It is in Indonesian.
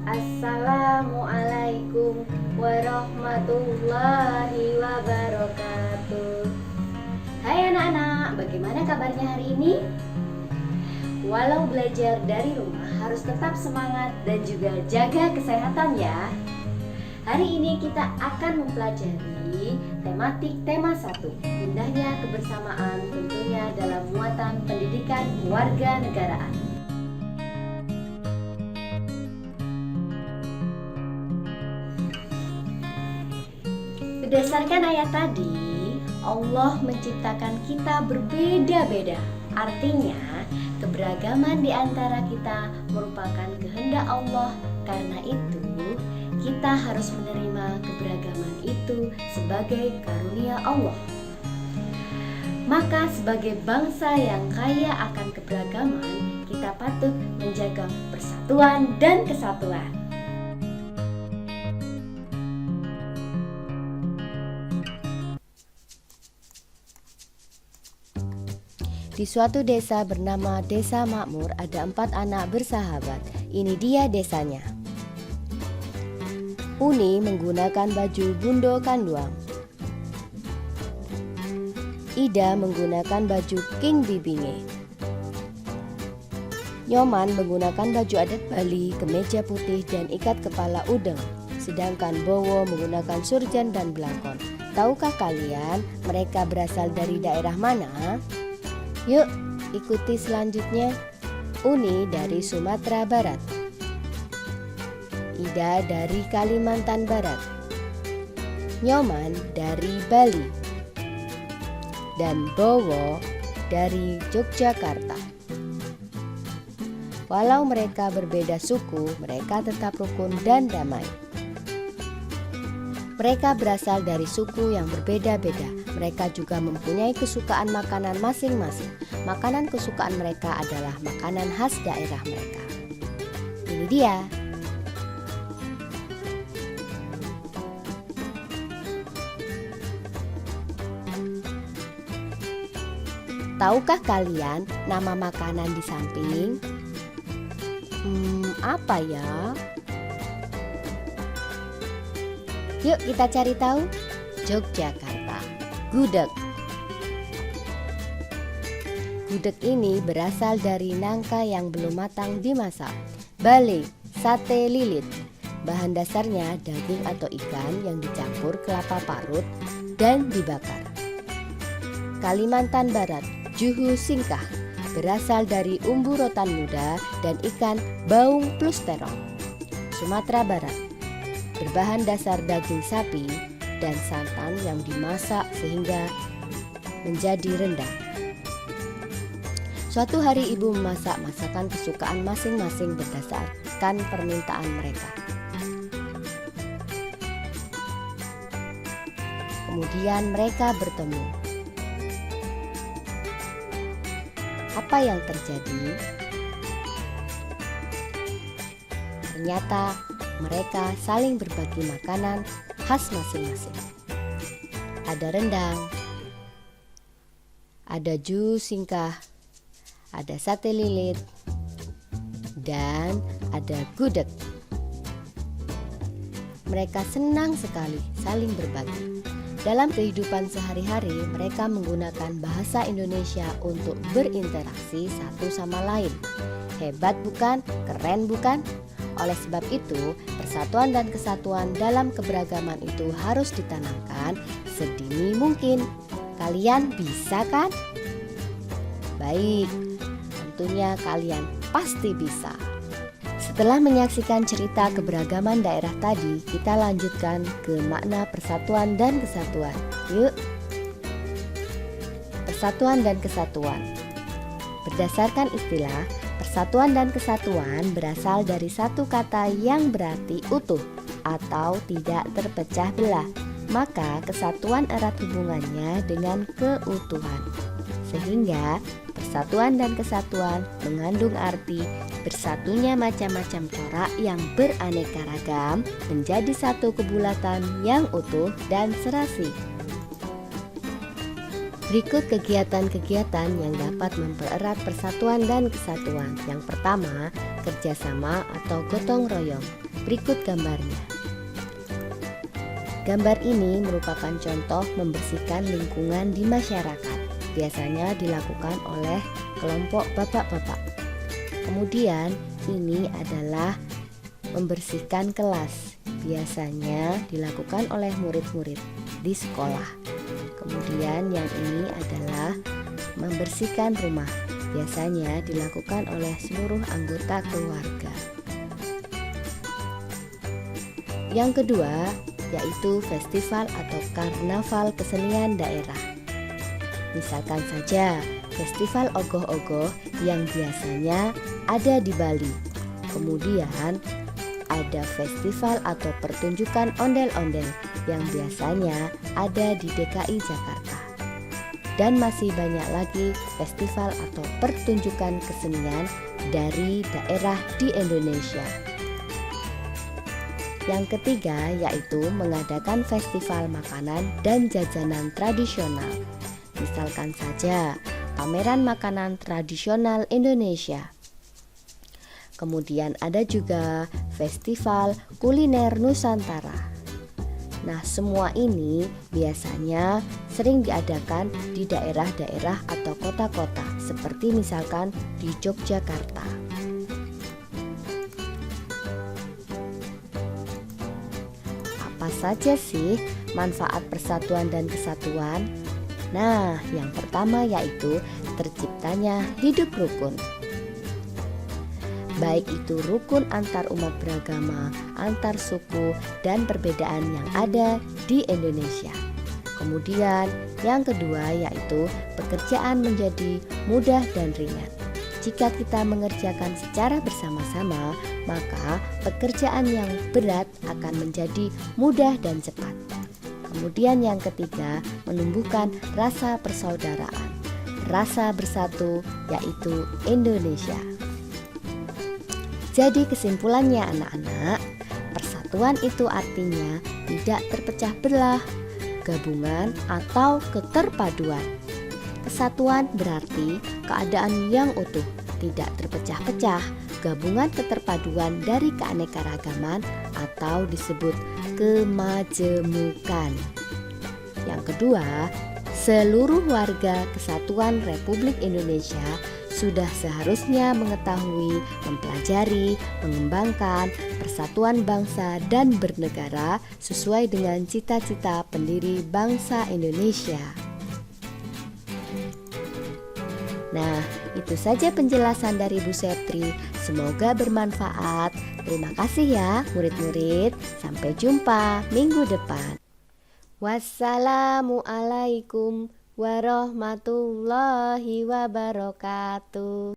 Assalamualaikum warahmatullahi wabarakatuh. Hai anak-anak, bagaimana kabarnya hari ini? Walau belajar dari rumah, harus tetap semangat dan juga jaga kesehatan ya. Hari ini kita akan mempelajari tema 1, indahnya kebersamaan, tentunya dalam muatan pendidikan warga negaraan. Berdasarkan ayat tadi, Allah menciptakan kita berbeda-beda. Artinya, keberagaman di antara kita merupakan kehendak Allah. Karena itu, kita harus menerima keberagaman itu sebagai karunia Allah. Maka sebagai bangsa yang kaya akan keberagaman, kita patut menjaga persatuan dan kesatuan. Di suatu desa bernama Desa Makmur ada 4 anak bersahabat. Ini dia desanya. Uni menggunakan baju bundo kanduang. Ida menggunakan baju king bibinge. Nyoman menggunakan baju adat Bali, kemeja putih dan ikat kepala udeng. Sedangkan Bowo menggunakan surjan dan belangkon. Tahukah kalian mereka berasal dari daerah mana? Yuk, ikuti selanjutnya. Uni dari Sumatera Barat. Ida dari Kalimantan Barat. Nyoman dari Bali. Dan Bowo dari Yogyakarta. Walau mereka berbeda suku, mereka tetap rukun dan damai. Mereka berasal dari suku yang berbeda-beda. Mereka juga mempunyai kesukaan makanan masing-masing. Makanan kesukaan mereka adalah makanan khas daerah mereka. Ini dia. Tahukah kalian nama makanan di samping? Apa ya? Yuk kita cari tahu. Yogyakarta, gudeg. Gudeg ini berasal dari nangka yang belum matang dimasak. Bali, sate lilit. Bahan dasarnya daging atau ikan yang dicampur kelapa parut dan dibakar. Kalimantan Barat, juhu singkah. Berasal dari umbu rotan muda dan ikan baung plus terong. Sumatera Barat, berbahan dasar daging sapi dan santan yang dimasak sehingga menjadi rendang. Suatu hari ibu memasak masakan kesukaan masing-masing berdasarkan permintaan mereka. Kemudian mereka bertemu. Apa yang terjadi? Ternyata mereka saling berbagi makanan khas masing-masing. Ada rendang, ada jus singkah, ada sate lilit, dan ada gudeg. Mereka senang sekali saling berbagi. Dalam kehidupan sehari-hari, mereka menggunakan bahasa Indonesia untuk berinteraksi satu sama lain. Hebat bukan? Keren bukan? Oleh sebab itu, persatuan dan kesatuan dalam keberagaman itu harus ditanamkan sedini mungkin. Kalian bisa kan? Baik, tentunya kalian pasti bisa. Setelah menyaksikan cerita keberagaman daerah tadi, kita lanjutkan ke makna persatuan dan kesatuan. Yuk. Persatuan dan kesatuan. Berdasarkan istilah, persatuan dan kesatuan berasal dari satu kata yang berarti utuh atau tidak terpecah belah. Maka kesatuan erat hubungannya dengan keutuhan. Sehingga persatuan dan kesatuan mengandung arti bersatunya macam-macam corak yang beraneka ragam menjadi satu kebulatan yang utuh dan serasi. Berikut kegiatan-kegiatan yang dapat mempererat persatuan dan kesatuan. Yang pertama, kerjasama atau gotong royong. Berikut gambarnya. Gambar ini merupakan contoh membersihkan lingkungan di masyarakat. Biasanya dilakukan oleh kelompok bapak-bapak. Kemudian ini adalah membersihkan kelas. Biasanya dilakukan oleh murid-murid di sekolah. Kemudian yang ini adalah membersihkan rumah. Biasanya dilakukan oleh seluruh anggota keluarga. Yang kedua yaitu festival atau karnaval kesenian daerah. Misalkan saja festival ogoh-ogoh yang biasanya ada di Bali. Kemudian ada festival atau pertunjukan ondel-ondel yang biasanya ada di DKI Jakarta. Dan masih banyak lagi festival atau pertunjukan kesenian dari daerah di Indonesia. Yang ketiga yaitu mengadakan festival makanan dan jajanan tradisional. Misalkan saja pameran makanan tradisional Indonesia. Kemudian ada juga festival kuliner Nusantara. Nah, semua ini biasanya sering diadakan di daerah-daerah atau kota-kota, seperti misalkan di Yogyakarta. Apa saja sih manfaat persatuan dan kesatuan? Nah, yang pertama yaitu terciptanya hidup rukun. Baik itu rukun antar umat beragama, antar suku, dan perbedaan yang ada di Indonesia. Kemudian yang kedua yaitu pekerjaan menjadi mudah dan ringan. Jika kita mengerjakan secara bersama-sama, maka pekerjaan yang berat akan menjadi mudah dan cepat. Kemudian yang ketiga, menumbuhkan rasa persaudaraan, rasa bersatu, yaitu Indonesia. Jadi kesimpulannya anak-anak, persatuan itu artinya tidak terpecah belah, gabungan atau keterpaduan. Kesatuan berarti keadaan yang utuh, tidak terpecah-pecah, gabungan keterpaduan dari keanekaragaman atau disebut kemajemukan. Yang kedua, seluruh warga Kesatuan Republik Indonesia sudah seharusnya mengetahui, mempelajari, mengembangkan persatuan bangsa dan bernegara sesuai dengan cita-cita pendiri bangsa Indonesia. Nah, itu saja penjelasan dari Bu Septri. Semoga bermanfaat. Terima kasih ya murid-murid. Sampai jumpa minggu depan. Wassalamualaikum warahmatullahi wabarakatuh.